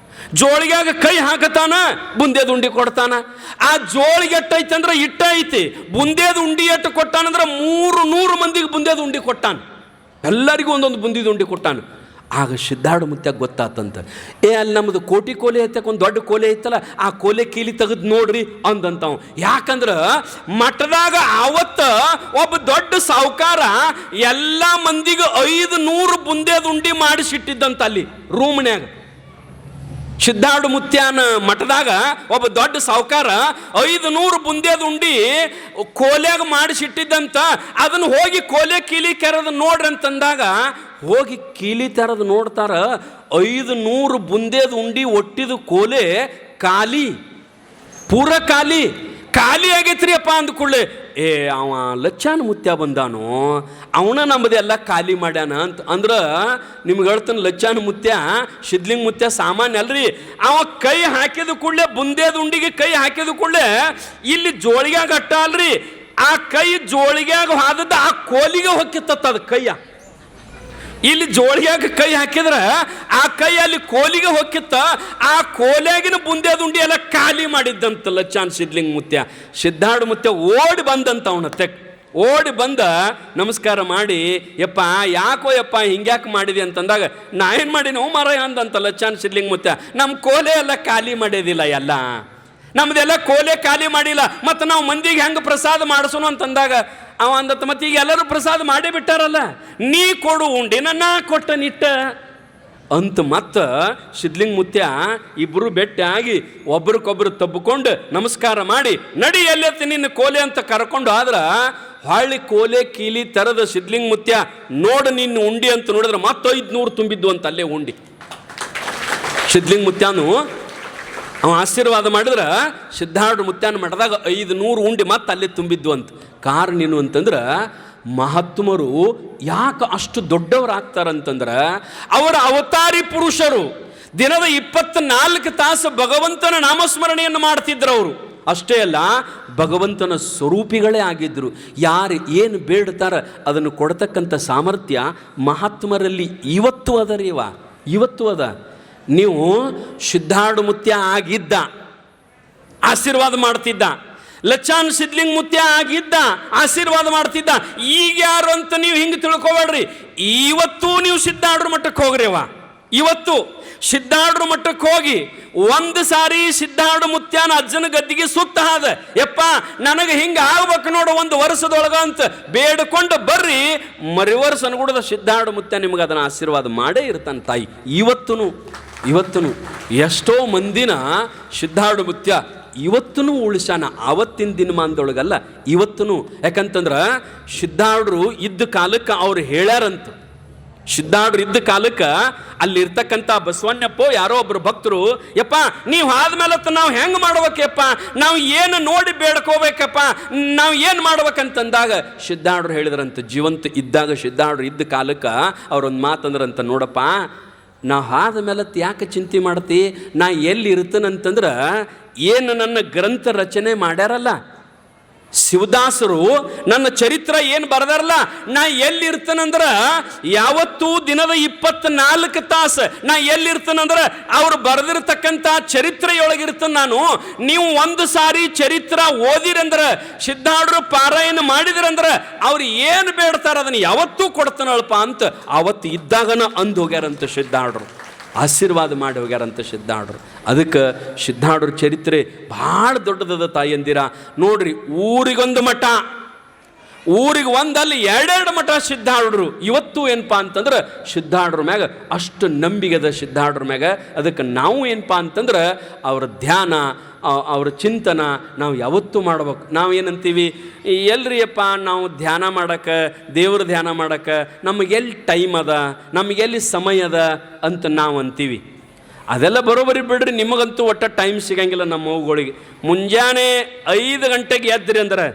ಜೋಳಿಗ್ಯಾಗ ಕೈ ಹಾಕತಾನ, ಬುಂದೇದ ಉಂಡಿ ಕೊಡ್ತಾನ. ಆ ಜೋಳಿಗೆ ಎಟ್ಟೈತಿ ಅಂದ್ರೆ ಇಟ್ಟ ಐತಿ. ಬುಂದೇದ ಉಂಡಿ ಎಟ್ಟು ಕೊಟ್ಟಾನಂದ್ರೆ 300 ಮಂದಿಗೆ ಬುಂದೇದ ಉಂಡಿ ಕೊಟ್ಟಾನ. ಎಲ್ಲರಿಗೂ ಒಂದೊಂದು ಬುಂದಿದ ಉಂಡಿ ಕೊಟ್ಟಾನ. ಆಗ ಸಿದ್ಧಾರ್ಥ ಮುತ್ಯಾಗ ಗೊತ್ತಾತಂತ. ಅಲ್ಲಿ ನಮ್ಮದು ಕೋಟಿ ಕೋಲೆ ಐತಕ್ಕೆ ಒಂದು ದೊಡ್ಡ ಕೋಲೆ ಐತಲ್ಲ, ಆ ಕೋಲೆ ಕೀಲಿ ತೆಗೆದು ನೋಡ್ರಿ ಅಂದಂತಾವ. ಯಾಕಂದ್ರೆ ಮಠದಾಗ ಅವತ್ತ ಒಬ್ಬ ದೊಡ್ಡ ಸಾಹುಕಾರ ಎಲ್ಲ ಮಂದಿಗೆ 500 ಬುಂದೇದ ಉಂಡಿ ಮಾಡಿಸಿಟ್ಟಿದ್ದಂತ ಅಲ್ಲಿ ರೂಮ್ನ್ಯಾಗ. ಸಿದ್ಧಾರ್ಥ ಮುತ್ಯಾನ ಮಠದಾಗ ಒಬ್ಬ ದೊಡ್ಡ ಸಾಹುಕಾರ 500 ಬುಂದೇದ ಉಂಡಿ ಕೋಲ್ಯಾಗ ಮಾಡಿಸಿಟ್ಟಿದ್ದಂತ. ಅದನ್ನು ಹೋಗಿ ಕೋಲೆ ಕೀಲಿ ಕೆರೆದು ನೋಡ್ರಿ ಅಂತಂದಾಗ ಹೋಗಿ ಕೀಲಿ ತೆರೆದು ನೋಡ್ತಾರ, 500 ಬುಂದೇದ ಉಂಡಿ ಒಟ್ಟಿದ ಕೋಲೆ ಖಾಲಿ, ಪೂರ ಖಾಲಿ ಆಗೈತ್ರಿ ಅಪ್ಪ ಅಂದ್ಕೊಳ್ಳೆ. ಅವ ಲಚ್ಚಾನ ಮುತ್ಯ ಬಂದಾನು, ಅವನ ನಮ್ಮದೆಲ್ಲ ಖಾಲಿ ಮಾಡ್ಯಾನ ಅಂತ ಅಂದ್ರೆ ನಿಮ್ಗೆ ಹೇಳ್ತಾನೆ. ಲಚ್ಚಾನ ಮುತ್ಯ ಸಿದ್ಲಿಂಗ ಮುತ್ಯ ಸಾಮಾನ್ಯ ಅಲ್ರಿ. ಅವ ಕೈ ಹಾಕಿದ ಕೂಡಲೇ ಬುಂದೇದ ಉಂಡಿಗೆ ಕೈ ಹಾಕಿದ ಕೂಡಲೇ ಇಲ್ಲಿ ಜೋಳಿಗ್ಯಾಗ ಅಟ್ಟ ಅಲ್ರಿ, ಆ ಕೈ ಜೋಳಿಗ್ಯಾಗ ಹಾದದ್ದು ಆ ಕೋಲಿಗೆ ಹೊಕ್ಕಿತ್ತ ಅದು ಕೈಯ. ಇಲ್ಲಿ ಜೋಳಿಗ್ಯಾಗ ಕೈ ಹಾಕಿದ್ರ ಆ ಕೈ ಅಲ್ಲಿ ಕೋಲಿಗೆ ಹೊಕ್ಕಿತ್ತ. ಆ ಕೋಲ್ಯಾಗಿನ ಬುಂದೇದ ಉಂಡಿ ಎಲ್ಲ ಖಾಲಿ ಮಾಡಿದ್ದಂತ ಲಚ್ಚಾನ್ ಸಿದ್ಲಿಂಗ ಮುತ್ಯ. ಸಿದ್ಧಾರ್ಥ ಮುತ್ಯ ಓಡಿ ಬಂದಂತ ಅವನ ತೆಕ್ ಓಡಿ ಬಂದ ನಮಸ್ಕಾರ ಮಾಡಿ, ಯಪ್ಪ ಯಾಕೋ ಯಪ್ಪ ಹಿಂಗ್ಯಾಕೆ ಮಾಡಿದೆ ಅಂತಂದಾಗ, ನಾ ಏನು ಮಾಡಿನೋ ಮಾರಾಯ ಅಂದಂತ ಲಚ್ಚಾನ್ ಸಿದ್ಲಿಂಗ ಮುತ್ಯ. ನಮ್ಮ ಕೋಲೆ ಎಲ್ಲ ಖಾಲಿ ಮಾಡೋದಿಲ್ಲ, ಎಲ್ಲ ನಮ್ದೆಲ್ಲ ಕೋಲೆ ಖಾಲಿ ಮಾಡಿಲ್ಲ, ಮತ್ತು ನಾವು ಮಂದಿಗೆ ಹೆಂಗೆ ಪ್ರಸಾದ ಮಾಡಿಸೋನು ಅಂತಂದಾಗ ಅವ ಅಂದತ್ತ, ಮತ್ತೆ ಈಗ ಎಲ್ಲರೂ ಪ್ರಸಾದ ಮಾಡೇ ಬಿಟ್ಟಾರಲ್ಲ, ನೀ ಕೊಡು ಉಂಡಿನ ನಾ ಕೊಟ್ಟ ನಿಟ್ಟ ಅಂತ. ಮತ್ತು ಸಿದ್ಲಿಂಗ ಮುತ್ಯ ಇಬ್ಬರು ಭೇಟಿಯಾಗಿ ಒಬ್ರಿಗೊಬ್ರು ತಬ್ಬಿಕೊಂಡು ನಮಸ್ಕಾರ ಮಾಡಿ, ನಡಿ ಎಲ್ಲೆತ್ತಿ ನಿನ್ನ ಕೋಲೆ ಅಂತ ಕರ್ಕೊಂಡು ಆದ್ರ ಹೊಳ್ಳಿ ಕೋಲೆ ಕೀಲಿ ತೆರೆದ ಸಿದ್ಲಿಂಗ ಮುತ್ಯ ನೋಡು ನಿನ್ನ ಉಂಡಿ ಅಂತ ನೋಡಿದ್ರೆ ಮತ್ತೆ 500 ತುಂಬಿದ್ದು ಅಂತ ಅಲ್ಲೇ ಉಂಡಿ. ಸಿದ್ಲಿಂಗ ಮುತ್ಯಾನು ಅವ ಆಶೀರ್ವಾದ ಮಾಡಿದ್ರೆ ಸಿದ್ಧಾರ್ಥ ಮುತ್ಯಾನ ಮಠದಾಗ 500 ಉಂಡಿ ಮತ್ತೆ ಅಲ್ಲೇ ತುಂಬಿದ್ದು ಅಂತ. ಕಾರಣ ಏನು ಅಂತಂದ್ರೆ ಮಹಾತ್ಮರು ಯಾಕೆ ಅಷ್ಟು ದೊಡ್ಡವರಾಗ್ತಾರಂತಂದ್ರೆ ಅವರ ಅವತಾರಿ ಪುರುಷರು ದಿನದ 24 ತಾಸು ಭಗವಂತನ ನಾಮಸ್ಮರಣೆಯನ್ನು ಮಾಡ್ತಿದ್ರು ಅವರು. ಅಷ್ಟೇ ಅಲ್ಲ, ಭಗವಂತನ ಸ್ವರೂಪಿಗಳೇ ಆಗಿದ್ದರು. ಯಾರು ಏನು ಬೇಡ್ತಾರ ಅದನ್ನು ಕೊಡ್ತಕ್ಕಂಥ ಸಾಮರ್ಥ್ಯ ಮಹಾತ್ಮರಲ್ಲಿ ಇವತ್ತು ಅದ ರೀ. ಇವತ್ತು ಅದ. ನೀವು ಸಿದ್ಧಾರ್ಥ ಮುತ್ಯ ಆಗಿದ್ದ ಆಶೀರ್ವಾದ ಮಾಡ್ತಿದ್ದ, ಲಚ್ಚಾನ್ ಸಿದ್ಲಿಂಗ ಮುತ್ಯ ಆಗಿದ್ದ ಆಶೀರ್ವಾದ ಮಾಡ್ತಿದ್ದ. ಈಗ ಯಾರು ಅಂತ ನೀವು ಹಿಂಗೆ ತಿಳ್ಕೊಬೇಡ್ರಿ. ಇವತ್ತು ನೀವು ಸಿದ್ಧಾರ್ಥ ಮಠಕ್ಕೆ ಹೋಗ್ರಿವ. ಇವತ್ತು ಸಿದ್ಧಾರ್ಥ ಮಠಕ್ಕೆ ಹೋಗಿ ಒಂದು ಸಾರಿ ಸಿದ್ಧಾರ್ಥ ಮುತ್ಯಾನ ಅಜ್ಜನ ಗದ್ದಿಗೆ ಸುತ್ತ ಹಾದ, ಯಪ್ಪ ನನಗೆ ಹಿಂಗೆ ಆಗ್ಬೇಕು ನೋಡು 1 ವರ್ಷದೊಳಗ ಅಂತ ಬೇಡ್ಕೊಂಡು ಬರ್ರಿ. ಮರಿವರ್ಷ ಅನ್ಗೂಡದ ಸಿದ್ಧಾರ್ಥ ಮುತ್ಯ ನಿಮಗೆ ಅದನ್ನು ಆಶೀರ್ವಾದ ಮಾಡೇ ಇರ್ತಾನೆ ತಾಯಿ. ಇವತ್ತೂ ಎಷ್ಟೋ ಮಂದಿನ ಸಿದ್ಧಾರ್ಥ ಮುತ್ಯ ಇವತ್ತೂ ಉಳಿಸ್ಯಾನ. ಆವತ್ತಿನ ದಿನಮಾನದೊಳಗಲ್ಲ, ಇವತ್ತೂ. ಯಾಕಂತಂದ್ರೆ ಸಿದ್ಧಾರ್ಥರು ಇದ್ದ ಕಾಲಕ್ಕೆ ಅವ್ರು ಹೇಳ್ಯಾರಂತ. ಸಿದ್ಧಾರ್ಥ ಇದ್ದ ಕಾಲಕ್ಕೆ ಅಲ್ಲಿರ್ತಕ್ಕಂಥ ಬಸವಣ್ಣಪ್ಪ ಯಾರೋ ಒಬ್ರು ಭಕ್ತರು, ಯಪ್ಪ ನೀವು ಆದ್ಮೇಲೆ ನಾವು ಹೆಂಗೆ ಮಾಡ್ಬೇಕಪ್ಪ, ನಾವು ಏನು ನೋಡಿ ಬೇಡ್ಕೋಬೇಕಪ್ಪ, ನಾವು ಏನು ಮಾಡ್ಬೇಕಂತಂದಾಗ ಸಿದ್ಧಾರ್ಥರು ಹೇಳಿದ್ರಂತ. ಜೀವಂತ ಇದ್ದಾಗ ಸಿದ್ಧಾರ್ಥರು ಇದ್ದ ಕಾಲಕ್ಕೆ ಅವ್ರೊಂದು ಮಾತಂದ್ರಂತ, ನೋಡಪ್ಪ ನಾವು ಆದ ಮೇಲೆ ಯಾಕೆ ಚಿಂತೆ ಮಾಡ್ತಿ, ನಾ ಎಲ್ಲಿ ಇರ್ತೇನಂತಂದ್ರೆ ಏನು ನನ್ನ ಗ್ರಂಥ ರಚನೆ ಮಾಡ್ಯಾರಲ್ಲ ಶಿವದಾಸರು, ನನ್ನ ಚರಿತ್ರ ಏನು ಬರೆದಾರಲ್ಲ, ನಾ ಎಲ್ಲಿರ್ತೇನಂದ್ರೆ ಯಾವತ್ತೂ ದಿನದ 24 ತಾಸು ನಾ ಎಲ್ಲಿರ್ತೇನಂದ್ರೆ ಅವ್ರು ಬರೆದಿರ್ತಕ್ಕಂಥ ಚರಿತ್ರೆಯೊಳಗಿರ್ತೇನೆ ನಾನು. ನೀವು ಒಂದು ಸಾರಿ ಚರಿತ್ರ ಓದಿರಂದ್ರೆ, ಸಿದ್ಧಾರ್ಥರು ಪಾರಾಯಣ ಮಾಡಿದ್ರಂದ್ರೆ ಅವ್ರು ಏನು ಬೇಡ್ತಾರ ಅದನ್ನು ಯಾವತ್ತೂ ಕೊಡ್ತಾನಲ್ಪ ಅಂತ ಅವತ್ತು ಇದ್ದಾಗನ ಅಂದು ಹೋಗ್ಯಾರಂತ ಸಿದ್ಧಾರ್ಥರು. ಆಶೀರ್ವಾದ ಮಾಡಿ ಹೋಗ್ಯಾರಂತ ಸಿದ್ಧಾರ್ಥರು. ಅದಕ್ಕೆ ಸಿದ್ಧಾರ್ಥರ ಚರಿತ್ರೆ ಭಾಳ ದೊಡ್ಡದದ ತಾಯಂದಿರ. ನೋಡ್ರಿ, ಊರಿಗೊಂದು ಮಠ, ಊರಿಗೆ ಒಂದಲ್ಲಿ ಎರಡೆರಡು ಮಠ ಸಿದ್ಧಾರೂಢರು. ಇವತ್ತು ಏನಪ್ಪಾ ಅಂತಂದ್ರೆ ಸಿದ್ಧಾರೂಢರ ಮ್ಯಾಗ ಅಷ್ಟು ನಂಬಿಕೆ ಅದ ಸಿದ್ಧಾರೂಢರ ಮ್ಯಾಗ. ಅದಕ್ಕೆ ನಾವು ಏನಪ್ಪಾ ಅಂತಂದ್ರೆ ಅವರ ಧ್ಯಾನ, ಅವ್ರ ಚಿಂತನ ನಾವು ಯಾವತ್ತೂ ಮಾಡ್ಬೇಕು. ನಾವು ಏನಂತೀವಿ, ಎಲ್ರಿಯಪ್ಪ ನಾವು ಧ್ಯಾನ ಮಾಡಕ್ಕೆ, ದೇವ್ರ ಧ್ಯಾನ ಮಾಡಕ್ಕೆ ನಮಗೆಲ್ಲಿ ಟೈಮ್ ಅದ, ನಮಗೆಲ್ಲಿ ಸಮಯ ಅದ ಅಂತ ನಾವು ಅಂತೀವಿ. ಅದೆಲ್ಲ ಬರೋಬರಿ ಬಿಡ್ರಿ, ನಿಮಗಂತೂ ಒಟ್ಟ ಟೈಮ್ ಸಿಗಂಗಿಲ್ಲ. ನಮ್ಮ ಮಗುಗಳಿಗೆ ಮುಂಜಾನೆ 5 ಗಂಟೆಗೆ ಎದ್ರಿ ಅಂದ್ರೆ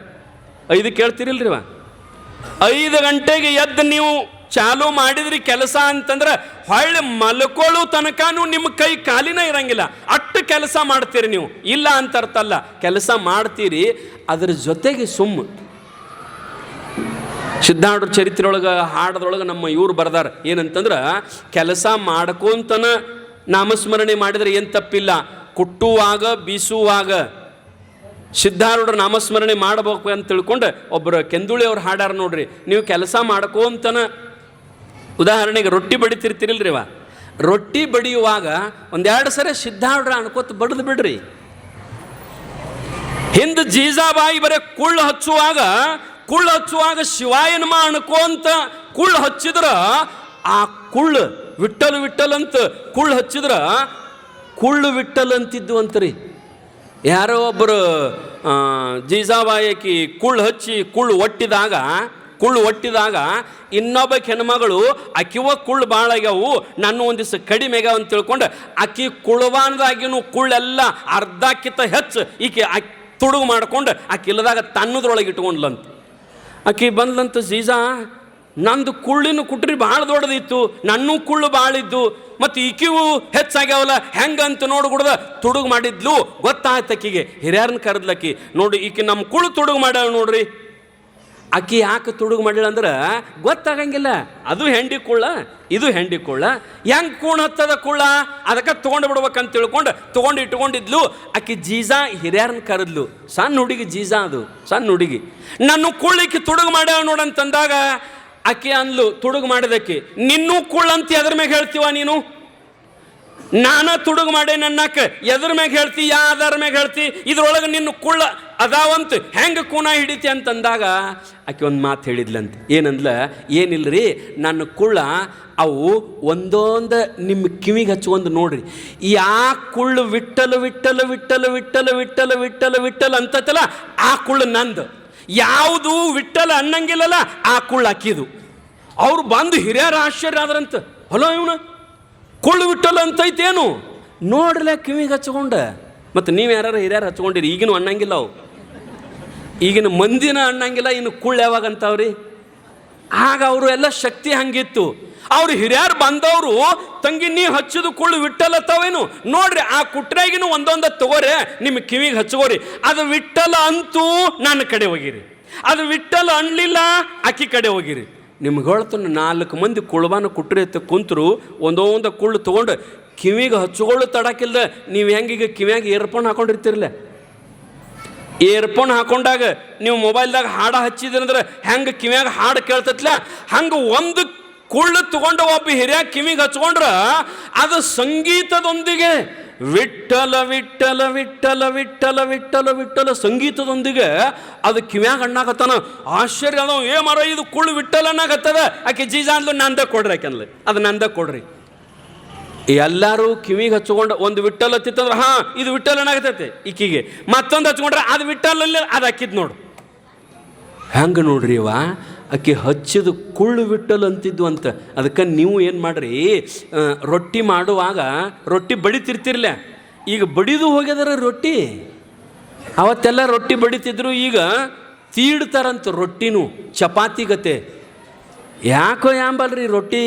5 ಕೇಳ್ತಿರಿಲ್ರಿವ, 5 ಗಂಟೆಗೆ ಎದ್ದು ನೀವು ಚಾಲು ಮಾಡಿದ್ರಿ ಕೆಲಸ ಅಂತಂದ್ರೆ ಹೊಳ್ಳಿ ಮಲ್ಕೊಳ್ಳೋ ತನಕನೂ ನಿಮ್ಮ ಕೈ ಕಾಲಿನ ಇರಂಗಿಲ್ಲ. ಅಷ್ಟು ಕೆಲಸ ಮಾಡ್ತೀರಿ ನೀವು. ಇಲ್ಲ ಅಂತ ಅರ್ಥ ಅಲ್ಲ, ಕೆಲಸ ಮಾಡ್ತೀರಿ. ಅದ್ರ ಜೊತೆಗೆ ಸಿದ್ಧಾರೂಢರ ಚರಿತ್ರೆ ಒಳಗೆ ಹಾಡದೊಳಗೆ ನಮ್ಮ ಇವ್ರು ಬರ್ದಾರ ಏನಂತಂದ್ರೆ, ಕೆಲಸ ಮಾಡ್ಕೊಂತನ ನಾಮಸ್ಮರಣೆ ಮಾಡಿದರೆ ಏನು ತಪ್ಪಿಲ್ಲ, ಕುಟ್ಟುವಾಗ ಬೀಸುವಾಗ ಸಿದ್ಧಾರೂಢರ ನಾಮಸ್ಮರಣೆ ಮಾಡಬೇಕು ಅಂತ ತಿಳ್ಕೊಂಡು ಒಬ್ಬರು ಕೆಂದುಳಿ ಅವ್ರು ಹಾಡ್ಯಾರ ನೋಡ್ರಿ. ನೀವು ಕೆಲಸ ಮಾಡ್ಕೊಂತನ, ಉದಾಹರಣೆಗೆ ರೊಟ್ಟಿ ಬಡಿತಿರ್ತಿರಿಲ್ರಿವ, ರೊಟ್ಟಿ ಬಡಿಯುವಾಗ 1-2 ಸರಿ ಸಿದ್ಧಾರೂಢರ ಅನ್ಕೋತ ಬಡ್ದು ಬಿಡ್ರಿ. ಹಿಂದೆ ಜೀಜಾಬಾಯಿ ಬರೀ ಕುಳ್ಳು ಹಚ್ಚುವಾಗ ಶಿವಾಯನಮ ಅನ್ಕೋಂತ ಕುಳ್ಳು ಹಚ್ಚಿದ್ರ, ಆ ಕುಳ್ಳು ವಿಠಲ್ ಅಂತ ಕುಳ್ಳು ಹಚ್ಚಿದ್ರ ಕುಳ್ಳು ವಿಠಲ್ ಅಂತಿದ್ದು ಅಂತರಿ. ಯಾರೋ ಒಬ್ಬರು ಜೀಜಾಬಾಯಿ ಕುಳ್ಳು ಹಚ್ಚಿ ಕುಳ್ಳು ಒಟ್ಟಿದಾಗ ಇನ್ನೊಬ್ಬ ಹೆಣ್ಮಗಳು ಅಕ್ಕಿವ ಕುಳ್ಳು ಭಾಳ ಆಗ್ಯಾವು, ನನ್ನ ಒಂದು ದಿವಸ ಕಡಿಮೆ ಆಗ್ಯಾವ ಅಂತ ತಿಳ್ಕೊಂಡು ಅಕ್ಕಿ ಕುಳ್ವಾನದಾಗಿನೂ ಕುಳ್ಳೆಲ್ಲ ಅರ್ಧಕ್ಕಿಂತ ಹೆಚ್ಚು ಈಕೆ ತುಡುಗು ಮಾಡ್ಕೊಂಡು ಆಕೆ ಇಲ್ಲದಾಗ ತನ್ನದ್ರೊಳಗೆ ಇಟ್ಕೊಂಡ್ಲಂತ. ಆಕೆ ಬಂದ್ಲಂತ, ಜೀಜಾ ನಂದು ಕುಳ್ಳಿನ ಕುಟ್ರಿ ಭಾಳ ದೊಡ್ಡದಿತ್ತು, ನನ್ನೂ ಕುಳ್ಳು ಭಾಳ ಇದ್ದು, ಮತ್ತು ಈಕಿವು ಹೆಚ್ಚಾಗ್ಯಾವಲ್ಲ ಹೆಂಗಂತ ನೋಡ್ಬಿಡ್ದ ತುಡುಗು ಮಾಡಿದ್ಲು. ಗೊತ್ತಾಯ್ತು ಆಕಿಗೆ, ಹಿರಿಯರನ್ನ ಕರೆದ್ಲಕ್ಕಿ, ನೋಡಿ ಈಕೆ ನಮ್ಮ ಕುಳ್ಳು ತುಡುಗು ಮಾಡ್ಯಾಳ ನೋಡ್ರಿ. ಆಕಿ ಯಾಕೆ ತುಡುಗು ಮಾಡಿಳ ಅಂದ್ರೆ ಗೊತ್ತಾಗಂಗಿಲ್ಲ, ಅದು ಹೆಂಡಿ ಕುಳ್ಳ, ಇದು ಹೆಂಡಿ ಕುಳ್ಳ, ಹೆಂಗೆ ಕೂಣ ಹತ್ತದ ಕುಳ್ಳ, ಅದಕ್ಕೆ ತೊಗೊಂಡು ಬಿಡ್ಬೇಕಂತ ತಿಳ್ಕೊಂಡು ಇಟ್ಕೊಂಡಿದ್ಲು. ಆಕಿ ಜೀಜಾ ಹಿರಿಯರನ್ನ ಕರೆದ್ಲು. ಸಣ್ಣ ಹುಡುಗಿ ಜೀಜಾ, ಅದು ಸಣ್ಣ ಹುಡುಗಿ. ನನ್ನ ಕುಳ್ಳಿಕ್ಕೆ ತುಡುಗು ಮಾಡ್ಯಾಳ ನೋಡಂತಂದಾಗ ಆಕೆ ಅಂದ್ಲು, ತುಡುಗು ಮಾಡಿದಕ್ಕೆ, ನಿನ್ನೂ ಕುಳ್ಳಂತ ಎದ್ರ ಮ್ಯಾಗ ಹೇಳ್ತೀವ ನೀನು? ನಾನ ತುಡುಗು ಮಾಡೇ ನನ್ನಕ್ಕೆ ಎದ್ರ ಮ್ಯಾಗ ಹೇಳ್ತಿ, ಯಾವ್ದಾರ ಮ್ಯಾಗ ಹೇಳ್ತಿ? ಇದ್ರೊಳಗೆ ನಿನ್ನ ಕುಳ್ಳ ಅದಾವಂತ ಹೆಂಗೆ ಕೂಣ ಹಿಡಿತಿ ಅಂತಂದಾಗ ಆಕೆ ಒಂದು ಮಾತು ಹೇಳಿದ್ಲಂತ. ಏನಂದ್ಲ, ಏನಿಲ್ಲರಿ ನನ್ನ ಕುಳ್ಳ ಅವು ಒಂದೊಂದು ನಿಮ್ಮ ಕಿವಿಗೆ ಹಚ್ಕೊಂಡು ನೋಡ್ರಿ, ಯಾ ಕುಳ್ಳು ವಿಠಲ ಅಂತಲ್ಲ ಆ ಕುಳ್ಳು ನಂದು, ಯಾವುದು ವಿಠಲ ಅನ್ನಂಗಿಲ್ಲಲ್ಲ ಆ ಕುಳ್ಳು ಹಾಕಿದು. ಅವ್ರು ಬಂದು ಹಿರಿಯರ ಆಶ್ಚರ್ಯ ಆದ್ರಂತ, ಹೊಲೋ ಇವನು ಕುಳ್ಳು ವಿಠಲ ಅಂತೈತೇನು ನೋಡ್ರಲ್ಲ ಕಿವಿಗೆ ಹಚ್ಕೊಂಡ. ಮತ್ತು ನೀವು ಯಾರು ಹಿರಿಯರು ಹಚ್ಕೊಂಡಿರಿ, ಈಗಿನ ಅನ್ನಂಗಿಲ್ಲ, ಅವು ಈಗಿನ ಮಂದಿನ ಅನ್ನಂಗಿಲ್ಲ, ಇನ್ನು ಕುಳ್ಳು ಯಾವಾಗ ಅಂತವ್ರಿ? ಆಗ ಅವರು ಎಲ್ಲ ಶಕ್ತಿ ಹಂಗಿತ್ತು. ಅವ್ರು ಹಿರಿಯರು ಬಂದವರು, ತಂಗಿ ನೀ ಹಚ್ಚಿದ ಕುಳ್ಳು ವಿಠಲತ್ತವೇನು ನೋಡ್ರಿ, ಆ ಕುಟ್ರಾಗಿನೂ ಒಂದೊಂದು ತಗೋರಿ, ನಿಮ್ಮ ಕಿವಿಗೆ ಹಚ್ಕೋರಿ. ಅದು ವಿಠಲ ಅಂತೂ ನನ್ನ ಕಡೆ ಹೋಗಿರಿ, ಅದು ವಿಠಲ ಅನ್ಲಿಲ್ಲ ಅಕ್ಕಿ ಕಡೆ ಹೋಗಿರಿ. ನಿಮ್ಗೆ ಹೇಳ್ತಾನೆ, 4 ಮಂದಿ ಕುಳ್ಬಾನ ಕುಟ್ರಿ ಅಂತ ಕುಂತರು, ಒಂದೊಂದು ಕುಳ್ಳು ತೊಗೊಂಡು ಕಿವಿಗೆ ಹಚ್ಕೊಳ್ಳು ತಡಕಿಲ್ದ. ನೀವು ಹೆಂಗೀಗ ಕಿವಿಯಾಗ ಇಯರ್ಫೋನ್ ಹಾಕೊಂಡಿರ್ತಿರಲ್ಲ, ಇಯರ್ಫೋನ್ ಹಾಕೊಂಡಾಗ ನೀವು ಮೊಬೈಲ್ದಾಗ ಹಾಡ ಹಚ್ಚಿದ್ರಂದ್ರೆ ಹೆಂಗೆ ಕಿವಿಯಾಗ ಹಾಡು ಕೇಳ್ತತ್ಲ, ಹಂಗೆ ಒಂದು ಕುಳ್ಳು ತಗೊಂಡು ಒಬ್ಬ ಹಿರಿಯ ಕಿವಿಗೆ ಹಚ್ಕೊಂಡ್ರ ಅದು ಸಂಗೀತದೊಂದಿಗೆ ವಿಠಲ ವಿಠಲ ವಿಠಲ ವಿಠಲ ವಿಠಲ ವಿಠಲ ಸಂಗೀತದೊಂದಿಗೆ ಅದು ಕಿವ್ಯಾಗ ಅಣ್ಣಾಗತ್ತಾನ. ಆಶ್ಚರ್ಯ ಅದ, ಏ ಮರ ಇದು ಕುಳ್ಳು ವಿಠಲ ಅನ್ನಾಗತ್ತದ. ಆಕೆ ಜೀಜಾ ಅಂದ್ಲು, ನಂದ ಕೊಡ್ರಿ, ಆಕೆನ್ಲಿ ಅದು ನಂದ ಕೊಡ್ರಿ. ಎಲ್ಲರೂ ಕಿವಿಗೆ ಹಚ್ಕೊಂಡು ಒಂದು ವಿಠಲ್ ಹತ್ತಿತ್ತಂದ್ರೆ ಹಾಂ ಇದು ವಿಠಲ್ ಅನ್ನಾಗತ್ತೈತೆ ಈಕಿಗೆ, ಮತ್ತೊಂದು ಹಚ್ಕೊಂಡ್ರೆ ಅದು ವಿಠಲಲ್ಲಿ ಅದು ಹಾಕಿದ್ ನೋಡು. ಹೆಂಗೆ ನೋಡ್ರಿ ಇವ ಆಕೆ ಹಚ್ಚಿದ ಕುಳ್ಳು ವಿಠಲ್ ಅಂತಿದ್ವು ಅಂತ. ಅದಕ್ಕೆ ನೀವು ಏನು ಮಾಡ್ರಿ, ರೊಟ್ಟಿ ಮಾಡುವಾಗ ರೊಟ್ಟಿ ಬಡಿತಿರ್ತಿರ್ಲ, ಈಗ ಬಡಿದು ಹೋಗ್ಯದಾರ ರೊಟ್ಟಿ. ಅವತ್ತೆಲ್ಲ ರೊಟ್ಟಿ ಬಡಿತಿದ್ರು, ಈಗ ತೀಡ್ತಾರಂತ ರೊಟ್ಟಿನೂ ಚಪಾತಿ ಗತೆ. ಯಾಕೋ ಯಾಂಬಲ್ರಿ ರೊಟ್ಟಿ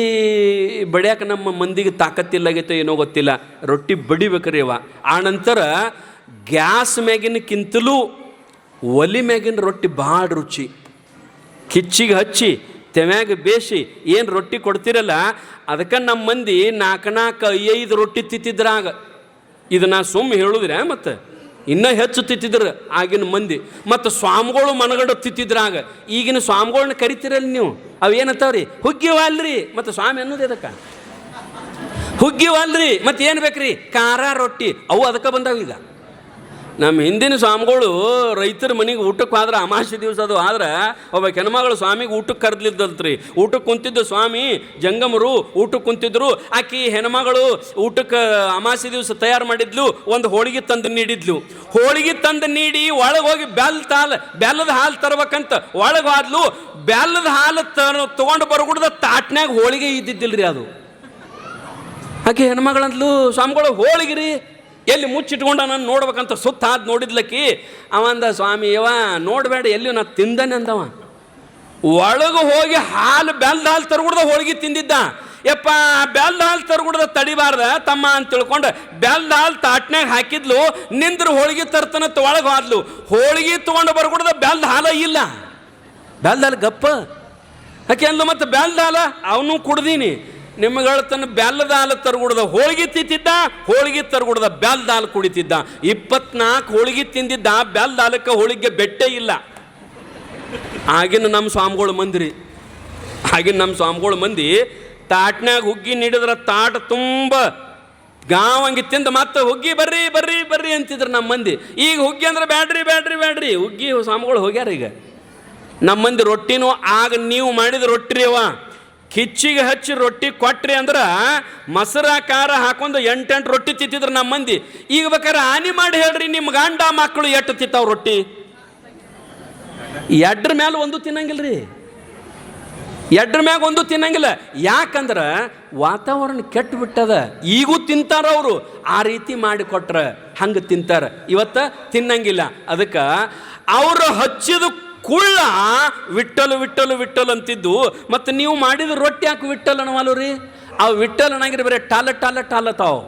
ಬಡಿಯಾಕೆ ನಮ್ಮ ಮಂದಿಗೆ ತಾಕತ್ತಿಲ್ಲಾಗೈತೋ ಏನೋ ಗೊತ್ತಿಲ್ಲ, ರೊಟ್ಟಿ ಬಡಿಬೇಕ್ರಿ ಅವ. ಆ ನಂತರ ಗ್ಯಾಸ್ ಮ್ಯಾಗಿನಕ್ಕಿಂತಲೂ ಒಲಿ ಮ್ಯಾಗಿನ ರೊಟ್ಟಿ ಭಾಳ ರುಚಿ. ಕಿಚ್ಚಿಗೆ ಹಚ್ಚಿ ತೆಮ್ಯಾಗ ಬೇಸಿ ಏನು ರೊಟ್ಟಿ ಕೊಡ್ತಿರಲ್ಲ, ಅದಕ್ಕೆ ನಮ್ಮ ಮಂದಿ 4-5 ರೊಟ್ಟಿ ತಿತ್ತಿದ್ರಾಗ. ಇದು ನಾ ಸುಮ್ಮನೆ ಹೇಳಿದ್ರೆ ಮತ್ತು ಇನ್ನೂ ಹೆಚ್ಚು ತಿತ್ತಿದ್ರು ಆಗಿನ ಮಂದಿ. ಮತ್ತು ಸ್ವಾಮಿಗಳು ಮನಗಂಡು ತಿತ್ತಿದ್ರಾಗ. ಈಗಿನ ಸ್ವಾಮಿಗಳನ್ನ ಕರಿತೀರಲ್ಲ ನೀವು, ಅವೇನಂತಾವ್ರಿ, ಹುಗ್ಗಿವಲ್ರಿ. ಮತ್ತು ಸ್ವಾಮಿ ಅನ್ನೋದು ಅದಕ್ಕೆ ಹುಗ್ಗಿವಲ್ರಿ, ಮತ್ತು ಏನು ಬೇಕ್ರಿ, ಖಾರ ರೊಟ್ಟಿ, ಅವು ಅದಕ್ಕೆ ಬಂದಾವ. ಈಗ ನಮ್ಮ ಹಿಂದಿನ ಸ್ವಾಮಿಗಳು ರೈತರ ಮನೆಗೆ ಊಟಕ್ಕೆ ಆದ್ರೆ ಅಮಾವಾಸ್ಯೆ ದಿವಸ ಅದು ಆದ್ರೆ ಒಬ್ಬ ಹೆಣ್ಮಗಳು ಸ್ವಾಮಿಗೆ ಊಟಕ್ಕೆ ಕರೆದ್ಲಿದ್ದಲ್ತ್ರಿ. ಊಟಕ್ಕೆ ಕುಂತಿದ್ದು ಸ್ವಾಮಿ ಜಂಗಮರು ಊಟಕ್ಕೆ ಕುಂತಿದ್ರು. ಆಕಿ ಹೆಣ್ಮಗಳು ಊಟಕ್ಕೆ ಅಮಾವಾಸ್ಯೆ ದಿವಸ ತಯಾರು ಮಾಡಿದ್ಲು. ಒಂದು ಹೋಳಿಗೆ ತಂದು ನೀಡಿದ್ಲು. ಹೋಳಿಗೆ ತಂದು ನೀಡಿ ಒಳಗೆ ಹೋಗಿ ಬೆಲ್ಲದ ಹಾಲು ತರ್ಬೇಕಂತ ಒಳಗೆ ಹೋದ್ಲು. ಬೆಲ್ಲದ ಹಾಲು ತೊಗೊಂಡು ಬರಗುಡ್ದ ತಾಟ್ನ್ಯಾಗ ಹೋಳಿಗೆ ಇದ್ದಿದ್ದಿಲ್ರಿ ಅದು. ಆಕೆ ಹೆಣ್ಮಗಳಂದ್ಲು, ಸ್ವಾಮಿಗಳು ಹೋಳಿಗಿರಿ ಎಲ್ಲಿ ಮುಚ್ಚಿಟ್ಕೊಂಡ ನಾನು ನೋಡ್ಬೇಕಂತ ಸುತ್ತ ಹಾದು ನೋಡಿದ್ಲಕ್ಕಿ. ಅವಂದ, ಸ್ವಾಮಿ ಯವ ನೋಡಬೇಡ ಎಲ್ಲಿ ನಾ ತಿಂದಾನೆ ಅಂದವ. ಒಳಗೆ ಹೋಗಿ ಬೆಲ್ಲದ ಹಾಲು ತರಗುಡ್ದ ಹೋಳಿಗೆ ತಿಂದಿದ್ದ. ಯಪ್ಪ ಬೆಲ್ಲದ ಹಾಲು ತರಗುಡ್ದ ತಡಿಬಾರ್ದ ತಮ್ಮ ಅಂತ ತಿಳ್ಕೊಂಡು ಬೆಲ್ಲದ ಹಾಲು ತಾಟ್ನ್ಯಾಗ ಹಾಕಿದ್ಲು. ನಿಂದ್ರ ಹೋಳಿಗೆ ತರ್ತನತ್ತ ಒಳಗೆ ಹೋದ್ಲು. ಹೋಳಿಗೆ ತೊಗೊಂಡು ಬರ್ಗುಡ್ದ ಬೆಲ್ಲದ ಹಾಲ ಇಲ್ಲ. ಬೆಲ್ಲದ ಹಾಲು ಗಪ್ಪ ಆಕೆ ಅಂದ್ಲು, ಮತ್ತು ಬೆಲ್ಲದ ಹಾಲ ಅವನು ಕುಡ್ದೀನಿ. ನಿಮ್ಗೆ ಹೇಳ್ತಾನೆ ಬೆಲ್ಲದ ಹಾಲು ತರಗುಡ್ದ ಹೋಳಿಗೆ ತಿಂತಿದ್ದ, ಹೋಳಿಗೆ ತರಗುಡ್ದ ಬೆಲ್ಲದ ಹಾಲು ಕುಡಿತಿದ್ದ. 24 ಹೋಳಿಗೆ ತಿಂದಿದ್ದ, ಬೆಲ್ಲದ ಹಾಲಕ್ಕೆ ಹೋಳಿಗೆ ಬೆಟ್ಟೆ ಇಲ್ಲ. ಆಗಿನ ನಮ್ಮ ಸ್ವಾಮಿಗಳು ಮಂದಿ ತಾಟ್ನ್ಯಾಗ ಹುಗ್ಗಿ ನೀಡಿದ್ರೆ ತಾಟ ತುಂಬ ಗಾವಂಗಿ ತಿಂದು ಮತ್ತೆ ಹುಗ್ಗಿ ಬರ್ರಿ ಬರ್ರಿ ಬರ್ರಿ ಅಂತಿದ್ರು ನಮ್ಮ ಮಂದಿ. ಈಗ ಹುಗ್ಗಿ ಅಂದ್ರೆ ಬ್ಯಾಡ್ರಿ ಹುಗ್ಗಿ ಸ್ವಾಮಿಗಳು ಹೋಗ್ಯಾರ. ಈಗ ನಮ್ಮ ಮಂದಿ ರೊಟ್ಟಿನೂ ಆಗ ನೀವು ಮಾಡಿದ ರೊಟ್ಟಿ ಅವ ಕಿಚ್ಚಿಗೆ ಹಚ್ಚಿ ರೊಟ್ಟಿ ಕೊಟ್ರಿ ಅಂದ್ರೆ ಮೊಸರ ಖಾರ ಹಾಕೊಂಡು 8 ರೊಟ್ಟಿ ತಿಂತಿದ್ರು ನಮ್ಮ ಮಂದಿ. ಈಗ ಬೇಕಾದ್ರೆ ಹಾನಿ ಮಾಡಿ ಹೇಳ್ರಿ, ನಿಮ್ಮ ಗಂಡ ಮಕ್ಕಳು ಎಷ್ಟು ತಿಂತಾವ್ ರೊಟ್ಟಿ? ಎಡ್ರ ಮ್ಯಾಲ ಒಂದು ತಿನ್ನಂಗಿಲ್ರಿ, ಎಡ್ರ ಮ್ಯಾಗ ಒಂದು ತಿನ್ನಂಗಿಲ್ಲ. ಯಾಕಂದ್ರೆ ವಾತಾವರಣ ಕೆಟ್ಟು ಬಿಟ್ಟದ. ಈಗೂ ತಿಂತಾರ ಅವರು, ಆ ರೀತಿ ಮಾಡಿಕೊಟ್ರ ಹಂಗೆ ತಿಂತಾರ. ಇವತ್ತು ತಿನ್ನಂಗಿಲ್ಲ. ಅದಕ್ಕೆ ಅವರು ಹಚ್ಚಿದ ಕುಳ್ಳ ವಿಟ್ಟಲು ವಿಟ್ಟಲು ವಿಟ್ಟಲು ಅಂತಿದ್ದು. ಮತ್ತು ನೀವು ಮಾಡಿದ ರೊಟ್ಟಿ ಯಾಕೆ ವಿಟ್ಟಲ್ ಅನ್ನವಲ್ಲ ರೀ? ಅವು ವಿಟ್ಟಲ್ ಅನ್ನಂಗಿರಿ ಬರೀ ಟಾಲತ್ತಾವು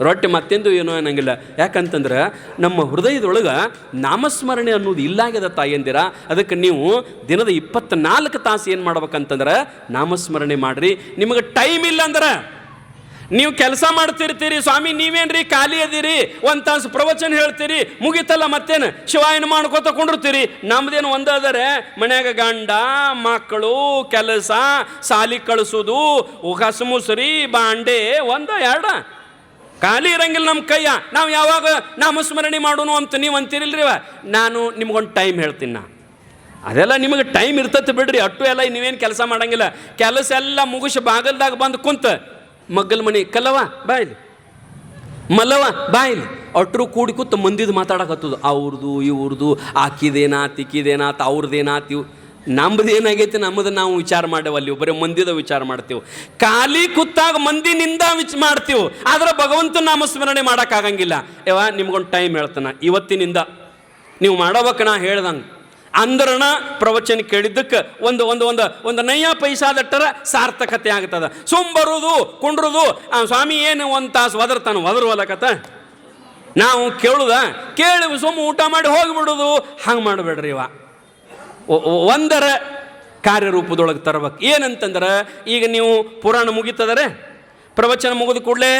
ರೊಟ್ಟಿ, ಮತ್ತೆಂದು ಏನೋ ಅನ್ನಂಗಿಲ್ಲ. ಯಾಕಂತಂದ್ರೆ ನಮ್ಮ ಹೃದಯದೊಳಗೆ ನಾಮಸ್ಮರಣೆ ಅನ್ನೋದು ಇಲ್ಲಾಗ್ಯದ ತಾಯಂದಿರ. ಅದಕ್ಕೆ ನೀವು ದಿನದ 24 ತಾಸು ಏನು ಮಾಡ್ಬೇಕಂತಂದ್ರೆ ನಾಮಸ್ಮರಣೆ ಮಾಡ್ರಿ. ನಿಮಗೆ ಟೈಮ್ ಇಲ್ಲ ಅಂದ್ರೆ ನೀವು ಕೆಲಸ ಮಾಡ್ತಿರ್ತೀರಿ, ಸ್ವಾಮಿ ನೀವೇನ್ರಿ ಖಾಲಿ ಅದೀರಿ, 1 ತಾಸು ಪ್ರವಚನ ಹೇಳ್ತೀರಿ, ಮುಗಿತಲ್ಲ ಮತ್ತೇನು ಶಿವಾಯನ ಮಾಡ್ಕೋತ ಕೊಂಡಿರ್ತೀರಿ. ನಮ್ದೇನು ಒಂದಾದರೆ ಮನ್ಯಾಗ ಗಂಡ ಮಕ್ಕಳು ಕೆಲಸ ಸಾಲಿ ಕಳಿಸೋದು ಹಸು ಮುಸುರಿ ಬಾಂಡೆ 1-2 ಖಾಲಿ ಇರಂಗಿಲ್ಲ ನಮ್ಮ ಕೈಯ. ನಾವು ಯಾವಾಗ ನಾಮಸ್ಮರಣೆ ಮಾಡೋನು ಅಂತ ನೀವು ಅಂತೀರಿಲ್ರಿ. ನಾನು ನಿಮ್ಗೊಂದು ಟೈಮ್ ಹೇಳ್ತೀನಿ. ಅದೆಲ್ಲ ನಿಮಗೆ ಟೈಮ್ ಇರ್ತೈತೆ ಬಿಡ್ರಿ. ಅಟ್ಟು ಎಲ್ಲ ನೀವೇನು ಕೆಲಸ ಮಾಡಂಗಿಲ್ಲ. ಕೆಲಸ ಎಲ್ಲ ಮುಗಿಸಿ ಬಾಗಲ್ದಾಗ ಬಂದು ಕುಂತ ಮಗ್ಗಲ್ ಮನೆ ಕಲ್ಲವ ಬಾಯಿಲಿ ಮಲ್ಲವ ಬಾಯಿಲಿ ಅಟ್ರು ಕೂಡಿ ಕೂತು ಮಂದಿದು ಮಾತಾಡಕತ್ತದು. ಅವ್ರದ್ದು ಇವ್ರದ್ದು ಆಕಿದೇನಾತ್ ಅವ್ರದ್ದೇನಾತ್ ಇವು. ನಮ್ಮದು ಏನಾಗೈತಿ ನಮ್ಮದು ನಾವು ವಿಚಾರ ಮಾಡೇವ. ಅಲ್ಲಿ ಬರೀ ಮಂದಿದ ವಿಚಾರ ಮಾಡ್ತೀವಿ. ಖಾಲಿ ಕೂತಾಗ ಮಂದಿನಿಂದ ಮಾಡ್ತೀವಿ. ಆದ್ರೆ ಭಗವಂತನ ನಾಮಸ್ಮರಣೆ ಮಾಡೋಕ್ಕಾಗಂಗಿಲ್ಲ. ನಿಮ್ಗೊಂದು ಟೈಮ್ ಹೇಳ್ತಾನೆ, ಇವತ್ತಿನಿಂದ ನೀವು ಮಾಡೋಬೇಕು ನಾ ಹೇಳ್ದಂಗೆ ಅಂದ್ರಣ ಪ್ರವಚನ ಕೇಳಿದ್ದಕ್ಕೆ ಒಂದು ನಯ್ಯ ಪೈಸಾದಟ್ಟರ ಸಾರ್ಥಕತೆ ಆಗ್ತದ. ಬರೋದು ಕುಂಡ್ರದು ಸ್ವಾಮಿ ಏನು 1 ತಾಸು ಒದರ್ವಲಕತ್ತ ನಾವು ಕೇಳಿ ಊಟ ಮಾಡಿ ಹೋಗಿಬಿಡೋದು. ಹಂಗೆ ಮಾಡಬೇಡ್ರಿ. ಒಂದರ ಕಾರ್ಯರೂಪದೊಳಗೆ ತರ್ಬೇಕು. ಏನಂತಂದ್ರೆ ಈಗ ನೀವು ಪುರಾಣ ಮುಗಿತದರೆ ಪ್ರವಚನ ಮುಗಿದ ಕೂಡಲೇ